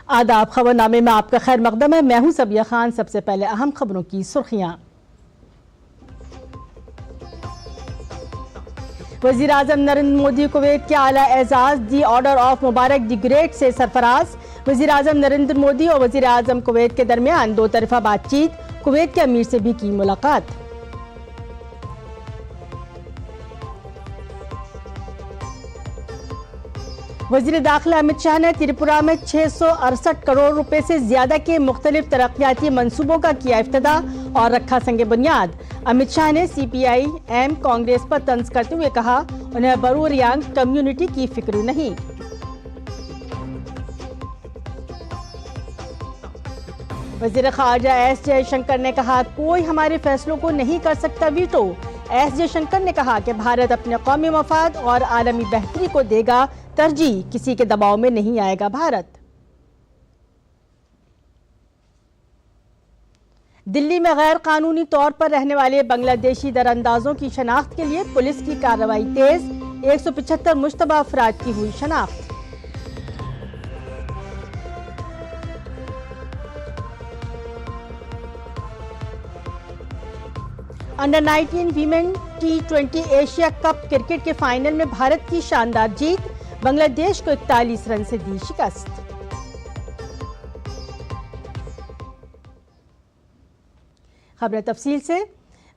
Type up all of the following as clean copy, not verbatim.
आदाब। खबरनामे में आपका खैर मकदम है। मैं हूं सबिया खान। सबसे पहले अहम खबरों की सुर्खियां। वजीर आजम नरेंद्र मोदी कुवैत के आला एजाज the order of Mubarak the great से सरफराज। वजीर आजम नरेंद्र मोदी और वजीर आजम कुवैत के दरमियान दो तरफा बातचीत। कुवैत के अमीर से भी की मुलाकात। वजीर दाखिला अमित शाह ने त्रिपुरा में 668 करोड़ रुपए से ज्यादा के मुख्तलिफ तरक्याती मंसूबों का किया इफ्तिताह और रखा संगे बुनियाद। अमित शाह ने CPI एम कांग्रेस पर तंज करते हुए कहा, उन्हें बरूर यांग कम्युनिटी की फिक्र नहीं। वजीर खारजा एस जयशंकर ने कहा, कोई हमारे फैसलों को नहीं कर सकता वीटो। एस जयशंकर ने कहा कि भारत अपने कौमी मफाद और आलमी बेहतरी को देगा तरजीह, किसी के दबाव में नहीं आएगा भारत। दिल्ली में गैर कानूनी तौर पर रहने वाले बांग्लादेशी दरअंदाजों की शनाख्त के लिए पुलिस की कार्रवाई तेज। 175 मुश्तबा अफराद की हुई शनाख्त। Under 19 women T20 Asia cup cricket के फाइनल में भारत की शानदार जीत। बांग्लादेश को 41 रन से दी शिकस्त। खबरें तफसील से।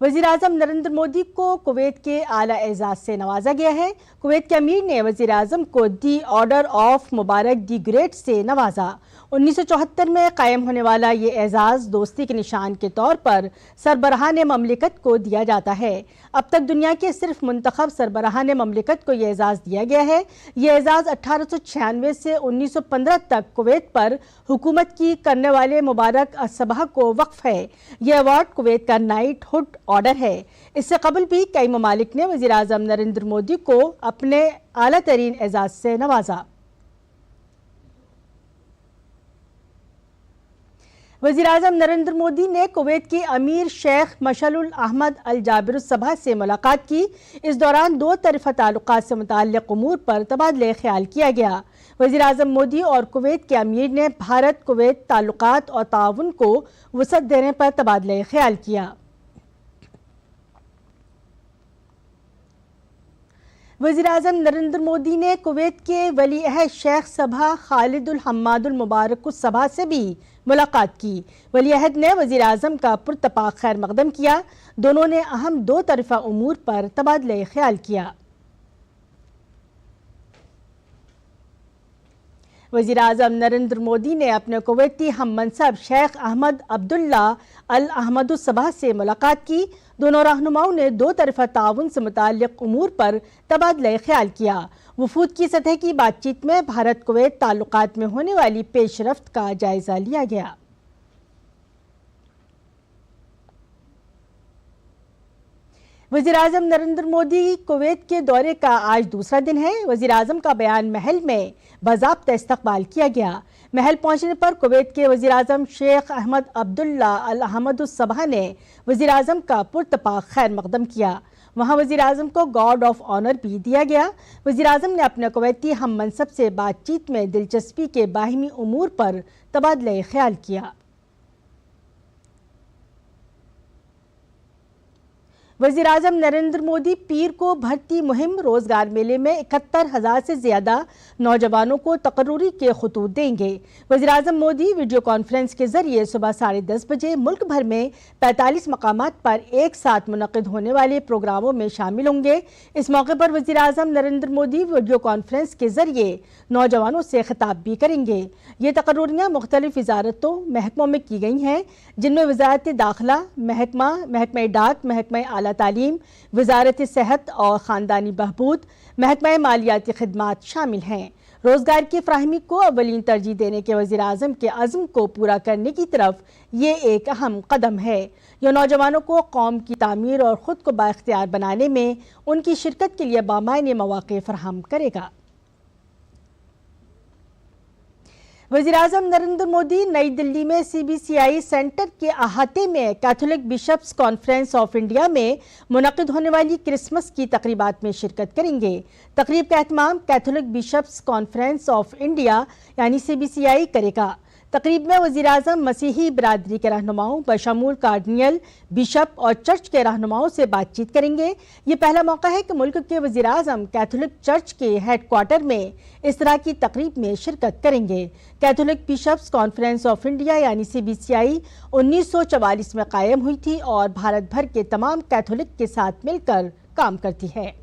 वजीर आजम नरेंद्र मोदी को कुवैत के आला एजाज से नवाजा गया है। कुवैत के अमीर ने वजीर आजम को दी order of Mubarak the great से नवाजा। 1974 में कायम होने वाला ये एजाज दोस्ती के निशान के तौर पर सरबराहान ममलिकत को दिया जाता है। अब तक दुनिया के सिर्फ मुंतखब सरबराहान ममलिकत को यह एजाज दिया गया है। यह एजाज 1896 से 1915 तक कुवैत पर हुकूमत की करने वाले मुबारक असबाह को वक्फ है। यह अवार्ड कुवैत का नाइटहुड ऑर्डर है। इससे कबल भी कई ममालिक ने वजीर आजम नरेंद्र मोदी को अपने आला तरीन एजाज से नवाजा। वजीर आजम नरेंद्र मोदी ने कुवैत के अमीर शेख मशअल अहमद अल जाबिर सबा से मुलाकात की। इस दौरान दो तरफा ताल्लुकात से मुताल्लिक़ उमूर पर तबादले ख्याल किया गया। वजीर आजम मोदी और कुवैत के अमीर ने भारत कुवैत ताल्लुकात और ताउन को वसअत देने पर तबादले ख्याल किया। वज़ीर आज़म नरेंद्र मोदी ने कुवैत के वली अहद शेख सबा खालिदुल हम्मादुल मुबारक सबा से भी मुलाकात की। वली अहद ने वज़ीर आज़म का पुरतपाक खैर मकदम किया। दोनों ने अहम दो तरफा उमूर पर तबादले ख्याल किया। वज़ीर आज़म नरेंद्र मोदी ने अपने कुवैती हम मनसब शेख अहमद अब्दुल्ला अल अहमद सबा से मुलाकात की। दोनों रहनुमाओं ने दो तरफा ताउन से मुताल्लिक़ उमूर पर तबादला ख्याल किया। वफूद की सतह की बातचीत में भारत कुवैत ताल्लुकात में होने वाली पेशरफ्त का जायजा लिया गया। वज़ीर आज़म नरेंद्र मोदी कुवैत के दौरे का आज दूसरा दिन है। वज़ीर आज़म का बयान महल में बाज़ाब्ता इस्तकबाल किया गया। महल पहुंचने पर कुवैत के वज़ीर आज़म शेख अहमद अब्दुल्ला अल अहमद सबा ने वज़ीर आज़म का पुरतपाक खैर मकदम किया। वहाँ वज़ीर आज़म को गार्ड ऑफ ऑनर भी दिया गया। वज़ीर आज़म ने अपने कुवैती हम मनसब से बातचीत में दिलचस्पी के बाहिमी उमूर पर तबादला ख्याल किया। वज़ीर आज़म नरेंद्र मोदी पीर को भर्ती मुहिम रोजगार मेले में 71,000 से ज्यादा नौजवानों को तकर्रुरी के खतूत देंगे। वज़ीर आज़म मोदी वीडियो कॉन्फ्रेंस के जरिए सुबह 10:30 बजे मुल्क भर में 45 मकामात पर एक साथ मुनक़िद होने वाले प्रोग्रामों में शामिल होंगे। इस मौके पर वज़ीर आज़म नरेंद्र मोदी वीडियो कॉन्फ्रेंस के जरिए नौजवानों से खिताब भी करेंगे। ये तकर्रुरियाँ मुख्तलिफ वजारतों महकमों में की गई हैं, जिनमें वज़ारत दाखिला, महकमा डाक, महकमा तालीम, वजारत सेहत और ख़ानदानी बहबूद, महकमा मालियाती खिदमात शामिल हैं। रोजगार की फ्राहमी को अवलीन तरजीह देने के वज़ीर आज़म के अज़्म को पूरा करने की तरफ ये एक अहम कदम है। यह नौजवानों को कौम की तामीर और ख़ुद को बाइख्तियार बनाने में उनकी शिरकत के लिए बामायने मौक़े फराहम करेगा। वज़ीर-ए-आज़म नरेंद्र मोदी नई दिल्ली में CBCI सेंटर के अहाते में Catholic bishops conference of India में मुनक़िद होने वाली क्रिसमस की तकरीबात में शिरकत करेंगे। तकरीब का एहतमाम Catholic bishops conference of India यानी CBCI करेगा। तकरीब में वज़ीर-ए-आज़म मसीही बिरादरी के रहनुमाओं बशमूल कार्डिनल, बिशप और चर्च के रहनुमाओं से बातचीत करेंगे। ये पहला मौका है कि मुल्क के वज़ीर-ए-आज़म कैथोलिक चर्च के हेडक्वार्टर में इस तरह की तकरीब में शिरकत करेंगे। Catholic bishops conference of India यानी CBCI 1944 में कायम हुई थी और भारत भर के तमाम कैथोलिक के साथ मिलकर काम करती है।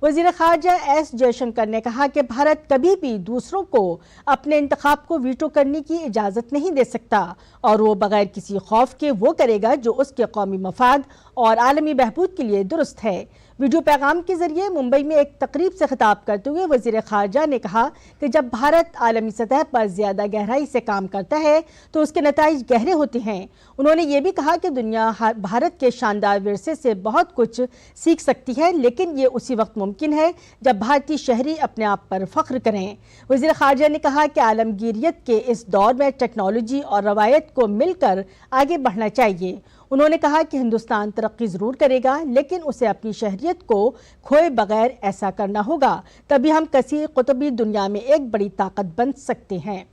वज़ीर ख़ारजा S जयशंकर ने कहा कि भारत कभी भी दूसरों को अपने इंतखाब को वीटो करने की इजाज़त नहीं दे सकता और वो बगैर किसी खौफ के वो करेगा जो उसके कौमी मफाद और आलमी बहबूद के लिए दुरुस्त है। वीडियो पैगाम के जरिए मुंबई में एक तकरीब से खिताब करते हुए वज़ीर ख़ारजा ने कहा कि जब भारत आलमी सतह पर ज़्यादा गहराई से काम करता है तो उसके नताइज गहरे होते हैं। उन्होंने ये भी कहा कि दुनिया भारत के शानदार विरसे से बहुत कुछ सीख सकती है, लेकिन ये उसी वक्त मुमकिन है जब भारतीय शहरी अपने आप पर फ़ख्र करें। वज़ीर ख़ारजा ने कहा कि आलमगीरियत के इस दौर में टेक्नोलॉजी और रवायत को मिलकर आगे बढ़ना चाहिए। उन्होंने कहा कि हिंदुस्तान तरक्की ज़रूर करेगा, लेकिन उसे अपनी शहरियत को खोए बगैर ऐसा करना होगा, तभी हम कसीर कुतुबी दुनिया में एक बड़ी ताकत बन सकते हैं।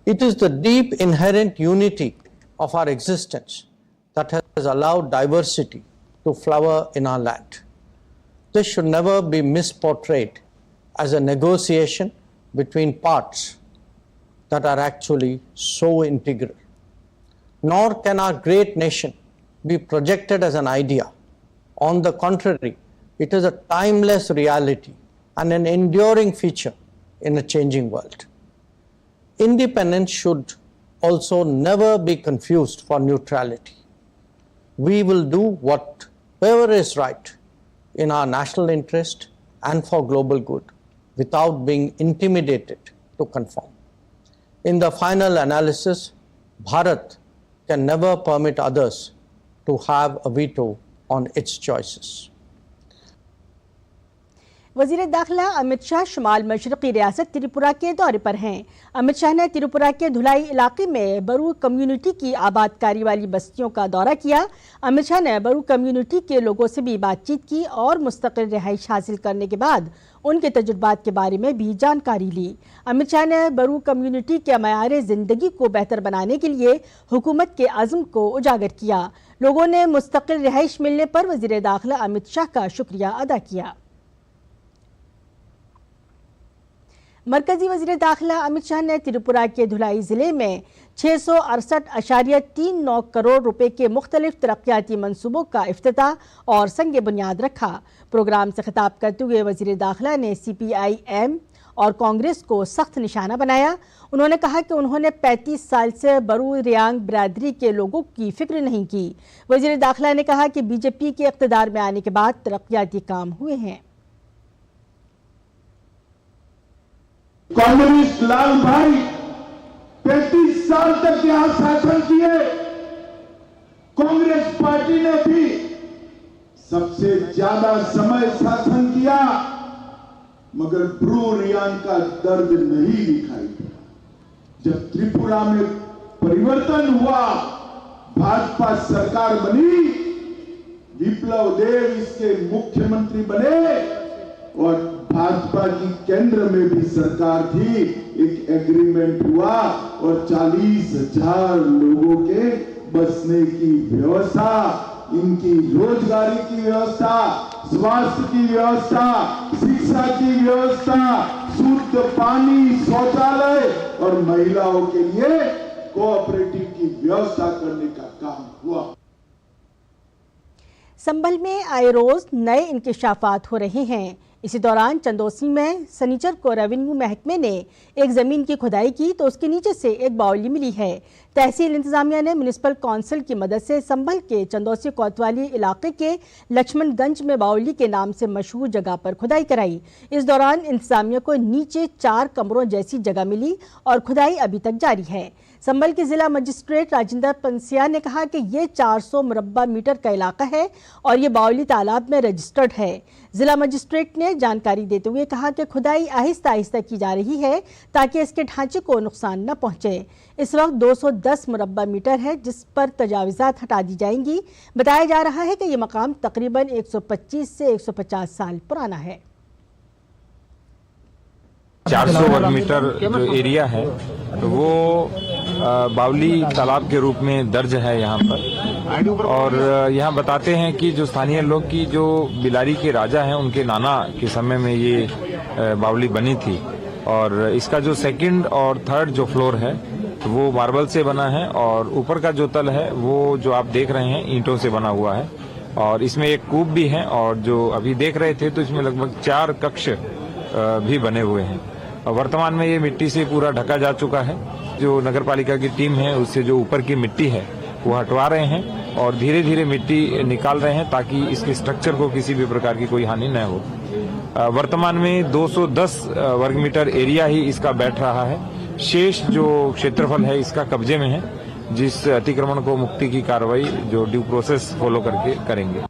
It is the deep inherent unity of our existence that has allowed diversity to flower in our land. This should never be misportrayed as a negotiation between parts that are actually so integral. Nor can our great nation be projected as an idea. On the contrary, it is a timeless reality and an enduring feature in a changing world. Independence should also never be confused for neutrality. We will do whatever is right in our national interest and for global good without being intimidated to conform. In the final analysis, Bharat can never permit others to have a veto on its choices. वज़ीर दाखिला अमित शाह शुमाल मशरक़ी रियासत त्रिपुरा के दौरे पर हैं। अमित शाह ने त्रिपुरा के धुलाई इलाके में बरू कम्युनिटी की आबादकारी वाली बस्तियों का दौरा किया। अमित शाह ने बरू कम्युनिटी के लोगों से भी बातचीत की और मुस्तक़िल रिहाइश हासिल करने के बाद उनके तजुर्बात के बारे में भी जानकारी ली। अमित शाह ने बरू कम्युनिटी के मयार ज़िंदगी को बेहतर बनाने के लिए हुकूमत के अज़्म को उजागर किया। लोगों ने मुस्तक़िल रिहाइश मिलने पर वज़ीर दाखिला अमित शाह का शुक्रिया अदा किया। मरकजी वज़ीर दाखिला अमित शाह ने त्रिपुरा के धुलाई ज़िले में 668.39 करोड़ रुपए के मुख्तलिफ तरक्याती मनसूबों का इफ्तिताह और संग बुनियाद रखा। प्रोग्राम से खिताब करते हुए वज़ीर दाखिला ने CPIM और कांग्रेस को सख्त निशाना बनाया। उन्होंने कहा कि उन्होंने 35 साल से बरू रियांग बिरादरी के लोगों की फिक्र नहीं की। वज़ीर दाखिला ने कहा कि BJP के इक़्तिदार में आने के बाद तरक्याती काम हुए हैं। कम्युनिस्ट लाल भाई 35 साल तक यहां शासन किए। कांग्रेस पार्टी ने भी सबसे ज्यादा समय शासन किया, मगर ब्रू रियांग का दर्द नहीं दिखाई दिया। जब त्रिपुरा में परिवर्तन हुआ, भाजपा सरकार बनी, विप्लव देव इसके मुख्यमंत्री बने और भाजपा की केंद्र में भी सरकार थी, एक एग्रीमेंट हुआ और 40,000 लोगों के बसने की व्यवस्था, इनकी रोजगारी की व्यवस्था, स्वास्थ्य की व्यवस्था, शिक्षा की व्यवस्था, शुद्ध पानी, शौचालय और महिलाओं के लिए कोऑपरेटिव की व्यवस्था करने का काम हुआ। संभल में आए रोज नए इंकिशाफात हो रहे हैं। इसी दौरान चंदोसी में सनीचर को रेवेन्यू महकमे ने एक ज़मीन की खुदाई की तो उसके नीचे से एक बावली मिली है। तहसील इंतजामिया ने म्यूनिसिपल काउंसिल की मदद से संभल के चंदोसी कोतवाली इलाके के लक्ष्मणगंज में बावली के नाम से मशहूर जगह पर खुदाई कराई। इस दौरान इंतजामिया को नीचे 4 कमरों जैसी जगह मिली और खुदाई अभी तक जारी है। संभल के जिला मजिस्ट्रेट राजेंद्र पंसिया ने कहा कि ये 400 मुरब्बा मीटर का इलाका है और ये बावली तालाब में रजिस्टर्ड है। जिला मजिस्ट्रेट ने जानकारी देते हुए कहा कि खुदाई आहिस्ता आहिस्ता की जा रही है ताकि इसके ढांचे को नुकसान न पहुंचे। इस वक्त 210 मुरब्बा मीटर है जिस पर तजावीज़ात हटा दी जाएंगी। बताया जा रहा है कि ये मकाम तकरीबन 125 से 150 साल पुराना है। 400 वर्ग मीटर जो एरिया है वो बावली तालाब के रूप में दर्ज है यहाँ पर। और यहाँ बताते हैं कि जो स्थानीय लोग की जो बिलारी के राजा हैं उनके नाना के समय में ये बावली बनी थी। और इसका जो सेकंड और थर्ड जो फ्लोर है वो मार्बल से बना है और ऊपर का जो तल है वो जो आप देख रहे हैं ईंटों से बना हुआ है। और इसमें एक कूप भी है और जो अभी देख रहे थे तो इसमें लगभग 4 कक्ष भी बने हुए हैं। वर्तमान में ये मिट्टी से पूरा ढका जा चुका है। जो नगर पालिका की टीम है उससे जो ऊपर की मिट्टी है वो हटवा रहे हैं और धीरे धीरे मिट्टी निकाल रहे हैं ताकि इसके स्ट्रक्चर को किसी भी प्रकार की कोई हानि न हो। वर्तमान में 210 वर्ग मीटर एरिया ही इसका बैठ रहा है। शेष जो क्षेत्रफल है इसका कब्जे में है, जिस अतिक्रमण को मुक्ति की कार्रवाई जो ड्यू प्रोसेस फॉलो करके करेंगे।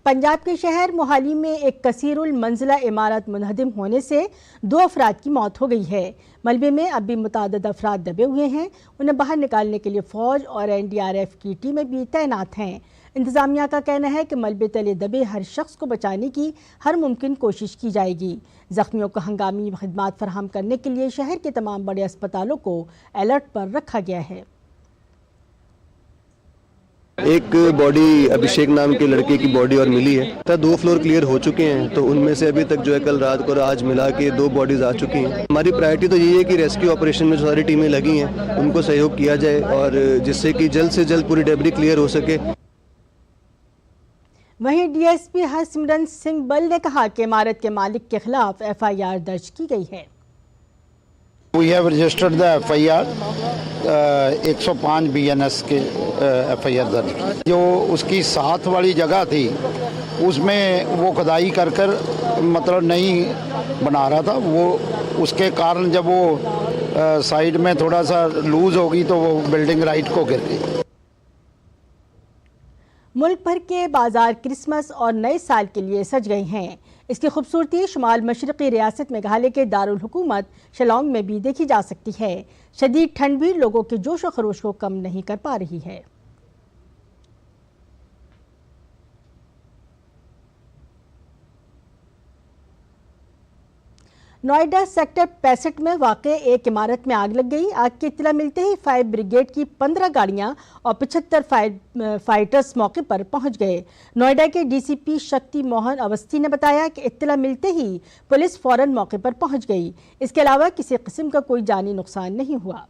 पंजाब के शहर मोहाली में एक कसीरुल मंजिला इमारत मुनहदिम होने से 2 अफराद की मौत हो गई है। मलबे में अब भी मुतादिद अफराद दबे हुए हैं। उन्हें बाहर निकालने के लिए फौज और NDRF की टीमें भी तैनात हैं। इंतजामिया का कहना है कि मलबे तले दबे हर शख्स को बचाने की हर मुमकिन कोशिश की जाएगी। जख्मियों को हंगामी खिदमात फराहम करने के लिए शहर के तमाम बड़े अस्पतालों को अलर्ट पर रखा गया है। एक बॉडी अभिषेक नाम के लड़के की बॉडी और मिली है। 2 फ्लोर क्लियर हो चुके हैं तो उनमें से अभी तक जो है कल रात को और आज मिला के 2 बॉडीज आ चुकी हैं। हमारी प्रायोरिटी तो यही है कि रेस्क्यू ऑपरेशन में जो सारी टीमें लगी हैं उनको सहयोग किया जाए और जिससे कि जल्द से जल्द पूरी डेब्री क्लियर हो सके। वहीं DSP हरसिमरन सिंह बल ने कहा कि इमारत के मालिक के खिलाफ FIR दर्ज की गई है। We have registered the FIR 105 BNS के FIR दर्ज। जो उसकी साथ वाली जगह थी उसमें वो खुदाई कर मतलब नहीं बना रहा था, वो उसके कारण जब वो साइड में थोड़ा सा लूज होगी तो वो बिल्डिंग राइट को गिर गई। मुल्क भर के बाजार क्रिसमस और नए साल के लिए सज गए हैं। इसकी खूबसूरती शुमाल मशरक़ी रियासत मेघालय के दारुल हुकूमत शिलांग में भी देखी जा सकती है। शदीद ठंड भी लोगों के जोश व खरोश को कम नहीं कर पा रही है। नोएडा सेक्टर 65 में वाक़े एक इमारत में आग लग गई। आग की इत्तला मिलते ही फायर ब्रिगेड की 15 गाड़ियां और 75 फाइटर्स मौके पर पहुंच गए। नोएडा के DCP शक्ति मोहन अवस्थी ने बताया कि इत्तला मिलते ही पुलिस फौरन मौके पर पहुंच गई। इसके अलावा किसी किस्म का कोई जानी नुकसान नहीं हुआ।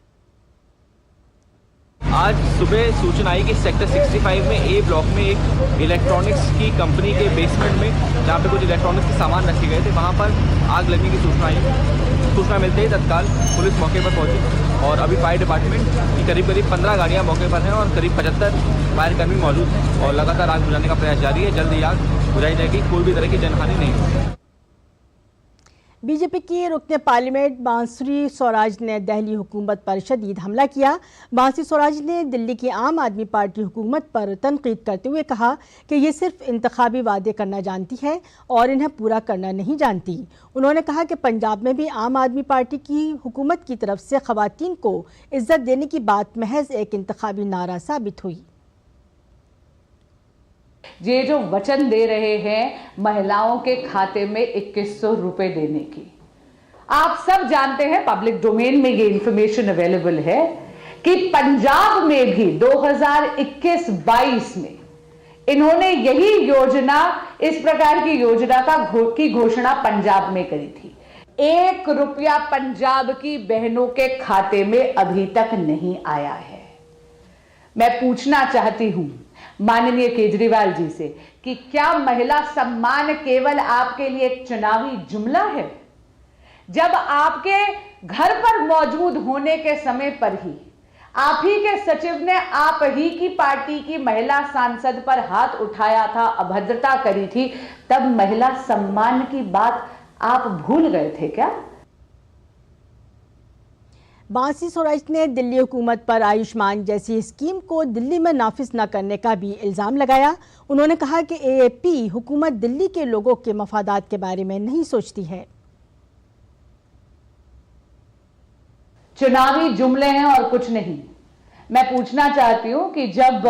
आज सुबह सूचना आई कि सेक्टर 65 में A ब्लॉक में एक इलेक्ट्रॉनिक्स की कंपनी के बेसमेंट में जहां पे कुछ इलेक्ट्रॉनिक्स के सामान रखे गए थे वहां पर आग लगने की सूचना आई। सूचना मिलते ही तत्काल पुलिस मौके पर पहुंची और अभी फायर डिपार्टमेंट की करीब 15 गाड़ियां मौके पर हैं और करीब 75 फायर कर्मी मौजूद हैं और लगातार आग बुझाने का प्रयास जारी है। जल्द ही आग बुझाई जाएगी, कोई भी तरह की जनहानि नहीं होगी। बीजेपी की रुकने पार्लियामेंट बांसुरी स्वराज ने दिल्ली हुकूमत पर शदीद हमला किया। बांसुरी स्वराज ने दिल्ली की आम आदमी पार्टी हुकूमत पर तनकीद करते हुए कहा कि ये सिर्फ इंतखाबी वादे करना जानती है और इन्हें पूरा करना नहीं जानती। उन्होंने कहा कि पंजाब में भी आम आदमी पार्टी की हुकूमत की तरफ से खवातीन को इज्जत देने की बात महज एक इंतखाबी नारा साबित हुई। ये जो वचन दे रहे हैं महिलाओं के खाते में 2100 रुपए देने की, आप सब जानते हैं, पब्लिक डोमेन में ये इंफॉर्मेशन अवेलेबल है कि पंजाब में भी 2021-22 में इन्होंने यही योजना, इस प्रकार की योजना की घोषणा पंजाब में करी थी। 1 रुपया पंजाब की बहनों के खाते में अभी तक नहीं आया है। मैं पूछना चाहती हूं माननीय केजरीवाल जी से कि क्या महिला सम्मान केवल आपके लिए एक चुनावी जुमला है? जब आपके घर पर मौजूद होने के समय पर ही आप ही के सचिव ने आप ही की पार्टी की महिला सांसद पर हाथ उठाया था, अभद्रता करी थी, तब महिला सम्मान की बात आप भूल गए थे क्या? बांसी सोराइच ने दिल्ली हुकूमत पर आयुष्मान जैसी स्कीम को दिल्ली में नाफिज न करने का भी इल्जाम लगाया। उन्होंने कहा कि एएपी हुकूमत दिल्ली के लोगों के मफादात के बारे में नहीं सोचती है। चुनावी जुमले हैं और कुछ नहीं। मैं पूछना चाहती हूं कि जब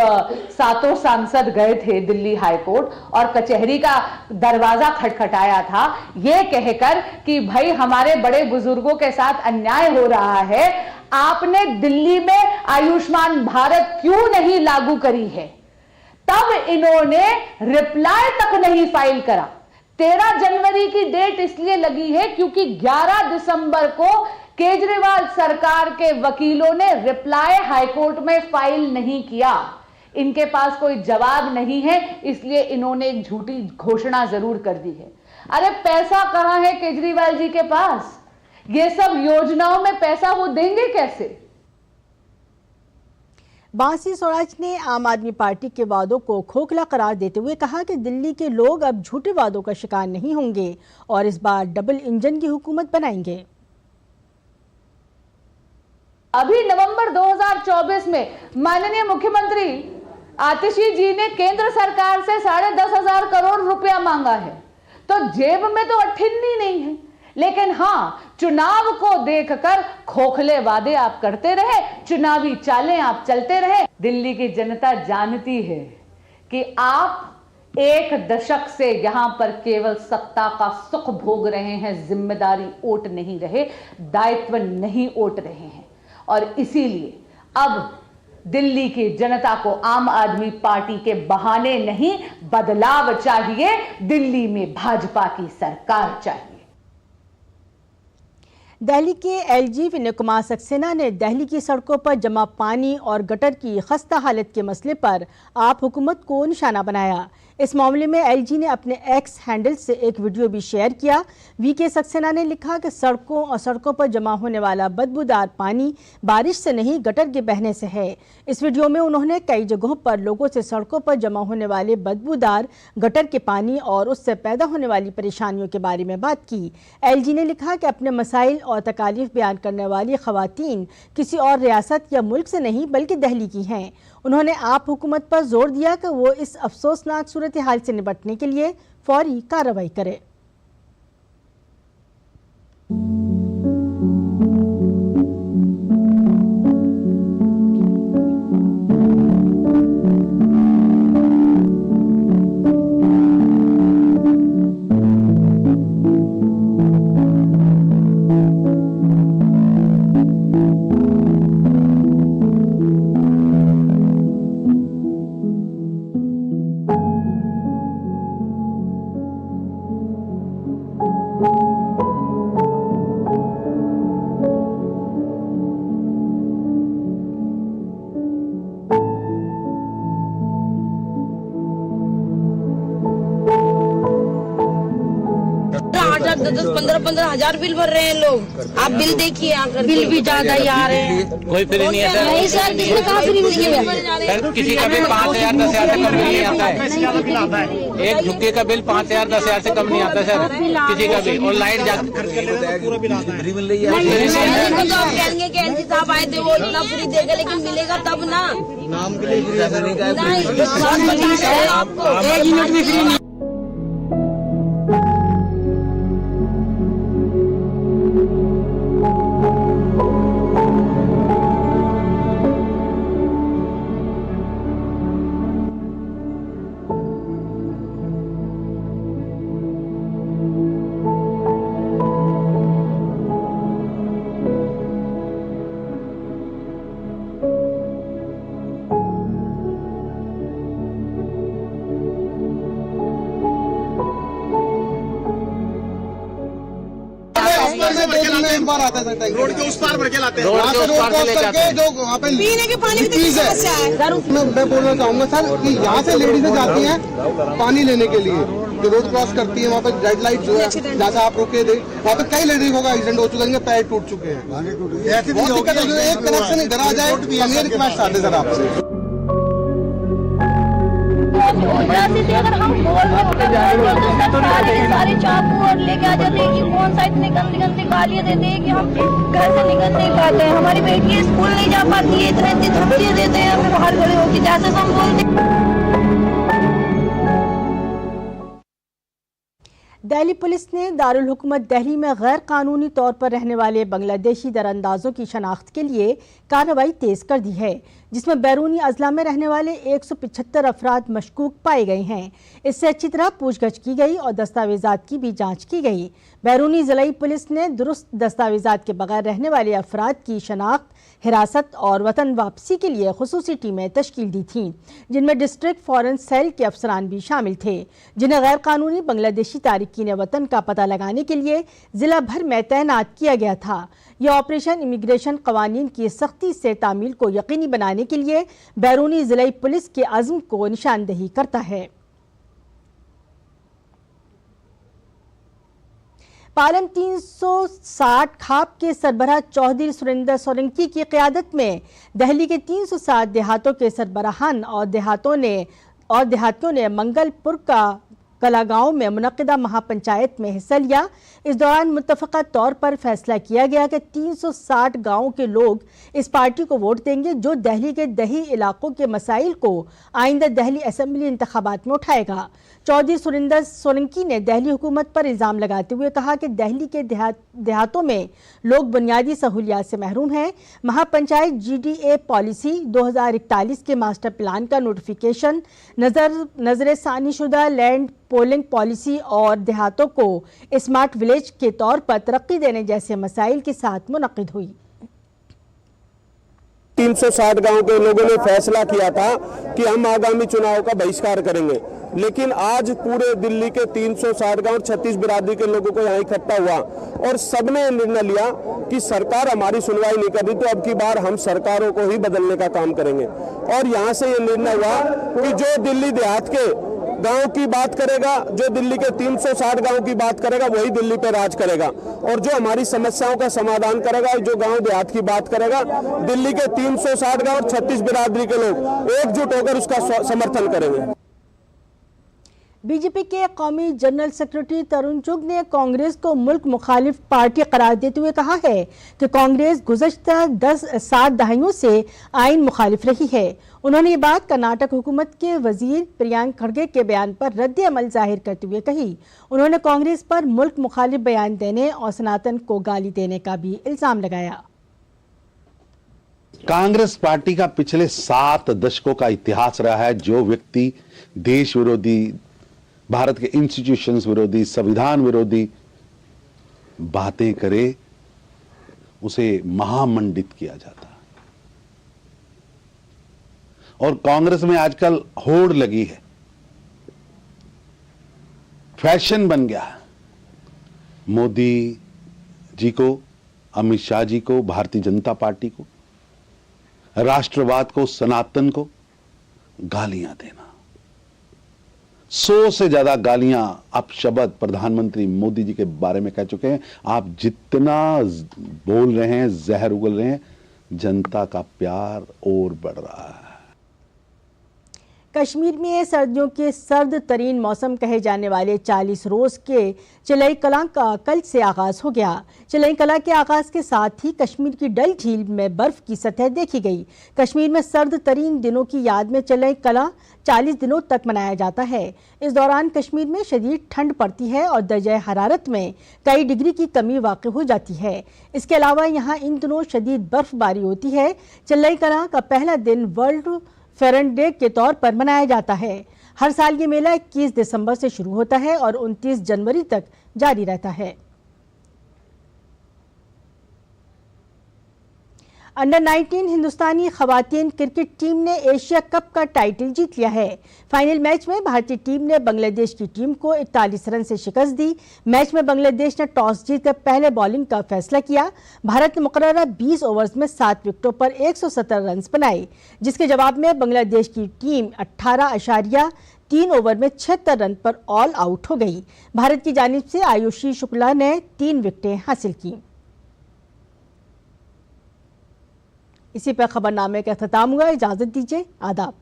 सातों सांसद गए थे दिल्ली हाई कोर्ट और कचहरी का दरवाजा खटखटाया था ये कहकर कि भाई हमारे बड़े बुजुर्गों के साथ अन्याय हो रहा है, आपने दिल्ली में आयुष्मान भारत क्यों नहीं लागू करी है? तब इन्होंने रिप्लाई तक नहीं फाइल करा। 13 जनवरी की डेट इसलिए लगी है क्योंकि 11 दिसंबर को केजरीवाल सरकार के वकीलों ने रिप्लाई हाईकोर्ट में फाइल नहीं किया। इनके पास कोई जवाब नहीं है, इसलिए इन्होंने एक झूठी घोषणा जरूर कर दी है। अरे पैसा कहां है केजरीवाल जी के पास? ये सब योजनाओं में पैसा वो देंगे कैसे? बांसी सोराइच ने आम आदमी पार्टी के वादों को खोखला करार देते हुए कहा कि दिल्ली के लोग अब झूठे वादों का शिकार नहीं होंगे और इस बार डबल इंजन की हुकूमत बनाएंगे। अभी नवंबर 2024 में माननीय मुख्यमंत्री आतिशी जी ने केंद्र सरकार से 10,500 करोड़ रुपया मांगा है, तो जेब में तो अठिन्नी नहीं है। लेकिन हां, चुनाव को देखकर खोखले वादे आप करते रहे, चुनावी चालें आप चलते रहे। दिल्ली की जनता जानती है कि आप 1 दशक से यहां पर केवल सत्ता का सुख भोग रहे हैं, जिम्मेदारी ओट नहीं रहे, दायित्व नहीं ओट रहे हैं। और इसीलिए अब दिल्ली की जनता को आम आदमी पार्टी के बहाने नहीं, बदलाव चाहिए। दिल्ली में भाजपा की सरकार चाहिए। दिल्ली के एलजी विनय कुमार सक्सेना ने दिल्ली की सड़कों पर जमा पानी और गटर की खस्ता हालत के मसले पर आप हुकूमत को निशाना बनाया। इस मामले में एलजी ने अपने एक्स हैंडल से एक वीडियो भी शेयर किया। वीके सक्सेना ने लिखा कि सड़कों पर जमा होने वाला बदबूदार पानी बारिश से नहीं, गटर के बहने से है। इस वीडियो में उन्होंने कई जगहों पर लोगों से सड़कों पर जमा होने वाले बदबूदार गटर के पानी और उससे पैदा होने वाली परेशानियों के बारे में बात की। एलजी ने लिखा कि अपने मसाइल और तकालीफ बयान करने वाली खवातीन किसी और रियासत या मुल्क से नहीं बल्कि दिल्ली की हैं। उन्होंने आप हुकूमत पर जोर दिया कि वो इस अफसोसनाक सूरत हाल से निपटने के लिए फौरी कार्रवाई करे। पंद्रह हजार बिल भर रहे हैं लोग। आप बिल देखिए, आकर बिल भी ज्यादा ही आ रहे हैं। कोई फ्री नहीं आता है। नहीं सर, बिल कहाँ फ्री नहीं है? किसी का बिल 5,000 10,000 से कम नहीं आता है। एक झुग्गी का बिल 5,000 10,000 से कम नहीं आता सर, किसी का भी। और लाइट जाती तो आप कहेंगे कि एलजी साहब आए थे वो इतना फ्री देगा, लेकिन मिलेगा तब ना। नाम के लिए आपको 1 मिनट भी फ्री नहीं। रोड के उस पार भर के लाते हैं। रोड के उस पार से लेके आते हैं। जो वहाँ पे पीने के पानी की समस्या है। मैं बोलना चाहूंगा सर कि यहाँ से लेडीजें जाती हैं पानी लेने के लिए, जो रोड क्रॉस करती है वहाँ पे रेड लाइट जो है, जहाँ से आप रोके थे वहाँ पे कई लेडीजों का एक्सीडेंट हो चुका है, पैर टूट चुके हैं। बहुत दिक्कत है। एक कनेक्शन इधर आ जाए, रिक्वेस्ट आते सर आपसे। मारती थी। अगर हम बोल तो सारे चाकू और लेके आ जाते हैं कि कौन सा इतनी गंदी गंदी गालियां देते हैं कि हम घर से निकल नहीं पाते हैं। हमारी बेटी स्कूल नहीं जा पाती है, इतनी धमकियां देते हैं हमें बाहर खड़े होकर, जैसे हम बोलते। दिल्ली पुलिस ने दारुल हुकूमत दिल्ली में गैर कानूनी तौर पर रहने वाले बांग्लादेशी दरअंदाजों की शनाख्त के लिए कार्रवाई तेज कर दी है, जिसमें बैरूनी अजला में रहने वाले 175 अफराद मशकूक पाए गए हैं। इससे अच्छी तरह पूछगछ की गई और दस्तावेजात की भी जांच की गई। बैरूनी जिलाई पुलिस ने दुरुस्त दस्तावेजात के बगैर रहने वाले अफराद की शनाख्त, हिरासत और वतन वापसी के लिए खुसूसी टीमें तश्कील दी थीं, जिनमें डिस्ट्रिक्ट फॉरेन सेल के अफसरान भी शामिल थे, जिन्हें गैर कानूनी बांग्लादेशी तारिकीन वतन का पता लगाने के लिए जिला भर में तैनात किया गया था। यह ऑपरेशन इमिग्रेशन कवानीन की सख्ती से तामील को यकीनी बनाने के लिए बैरूनी जिलाई पुलिस के अज़्म को निशानदेही करता है। पालम 360 खाप के सरबराह चौधरी सुरेंद्र सोलंकी की क़यादत में दिल्ली के 307 देहातों के सरबराहान और देहातियों ने मंगलपुर का कलागांव में मुनक्किदा महापंचायत में हिस्सा लिया। इस दौरान मुत्तफ़क़ा तौर पर फैसला किया गया कि 360 गांवों के लोग इस पार्टी को वोट देंगे जो दिल्ली के दही इलाकों के मसाइल को आइंदा दिल्ली असेंबली इंतखाबात में उठाएगा। चौधरी सुरेंद्र सोलंकी ने दिल्ली हुकूमत पर इल्ज़ाम लगाते हुए कहा कि दिल्ली के देहातों में लोग बुनियादी सहूलियात से महरूम हैं। महापंचायत GDA पॉलिसी 2041 के मास्टर प्लान का नोटिफिकेशन, नजर-ए-सानी शुदा लैंड पोलिंग पॉलिसी और देहातों को स्मार्ट विलेज के तौर पर तरक्की देने जैसे मसाइल के साथ मुनक्किद हुई। 360 गांव के लोगों ने फैसला किया था कि हम आगामी चुनाव का बहिष्कार करेंगे, लेकिन आज पूरे दिल्ली के 360 गांव 36 बिरादरी के लोगों को यहाँ इकट्ठा हुआ और सबने निर्णय लिया कि सरकार हमारी सुनवाई नहीं कर रही, तो अब की बार हम सरकारों को ही बदलने का काम करेंगे। और यहाँ से ये निर्णय हुआ कि जो दिल्ली देहात के गांव की बात करेगा, जो दिल्ली के 360 गांव की बात करेगा, वही दिल्ली पे राज करेगा और जो हमारी समस्याओं का समाधान करेगा, जो गांव देहात की बात करेगा, दिल्ली के 360 गांव और 36 बिरादरी के लोग एकजुट होकर उसका समर्थन करेंगे। बीजेपी के कौमी जनरल सेक्रेटरी तरुण चुग ने कांग्रेस को मुल्क मुखालिफ पार्टी करार देते हुए कहा है कि कांग्रेस गुज़श्ता 7 दहाइयों से आइन मुखालिफ रही है। उन्होंने ये बात कर्नाटक हुकूमत के वजीर प्रियांक खड़गे के बयान पर रद्द अमल जाहिर करते हुए कही। उन्होंने कांग्रेस पर मुल्क मुखालिफ बयान देने और सनातन को गाली देने का भी इल्जाम लगाया। कांग्रेस पार्टी का पिछले 7 दशकों का इतिहास रहा है। जो व्यक्ति देश विरोधी, भारत के इंस्टीट्यूशंस विरोधी, संविधान विरोधी बातें करे, उसे महामंडित किया जाता है। और कांग्रेस में आजकल होड़ लगी है, फैशन बन गया है मोदी जी को, अमित शाह जी को, भारतीय जनता पार्टी को, राष्ट्रवाद को, सनातन को गालियां देना। 100 से ज्यादा गालियां अपशब्द प्रधानमंत्री मोदी जी के बारे में कह चुके हैं। आप जितना बोल रहे हैं, जहर उगल रहे हैं, जनता का प्यार और बढ़ रहा है। कश्मीर में सर्दियों के सर्द तरीन मौसम कहे जाने वाले 40 रोज के चिलई कलां का कल से आगाज हो गया। चिलई कलां के आगाज के साथ ही कश्मीर की डल झील में बर्फ की सतह देखी गई। कश्मीर में सर्द तरीन दिनों की याद में चिलई कलां 40 दिनों तक मनाया जाता है। इस दौरान कश्मीर में शदीद ठंड पड़ती है और दर्जा हरारत में कई डिग्री की कमी वाक़ई हो जाती है। इसके अलावा यहाँ इन दिनों शदीद बर्फबारी होती है। चिलई कलां का पहला दिन वर्ल्ड फेरन डे के तौर पर मनाया जाता है। हर साल ये मेला 21 दिसंबर से शुरू होता है और 29 जनवरी तक जारी रहता है। अंडर 19 हिंदुस्तानी खवातीन क्रिकेट टीम ने एशिया कप का टाइटल जीत लिया है। फाइनल मैच में भारतीय टीम ने बांग्लादेश की टीम को 41 रन से शिकस्त दी। मैच में बांग्लादेश ने टॉस जीतकर पहले बॉलिंग का फैसला किया। भारत ने मुकर्ररा 20 ओवर्स में 7 विकेटों पर 117 रन बनाए, जिसके जवाब में बांग्लादेश की टीम 18.3 ओवर में 76 रन पर ऑल आउट हो गई। भारत की जानिब से आयुषी शुक्ला ने 3 विकेटें हासिल की। इसी पर खबरनामे का अख्ताम हुआ। इजाजत दीजिए, आदाब।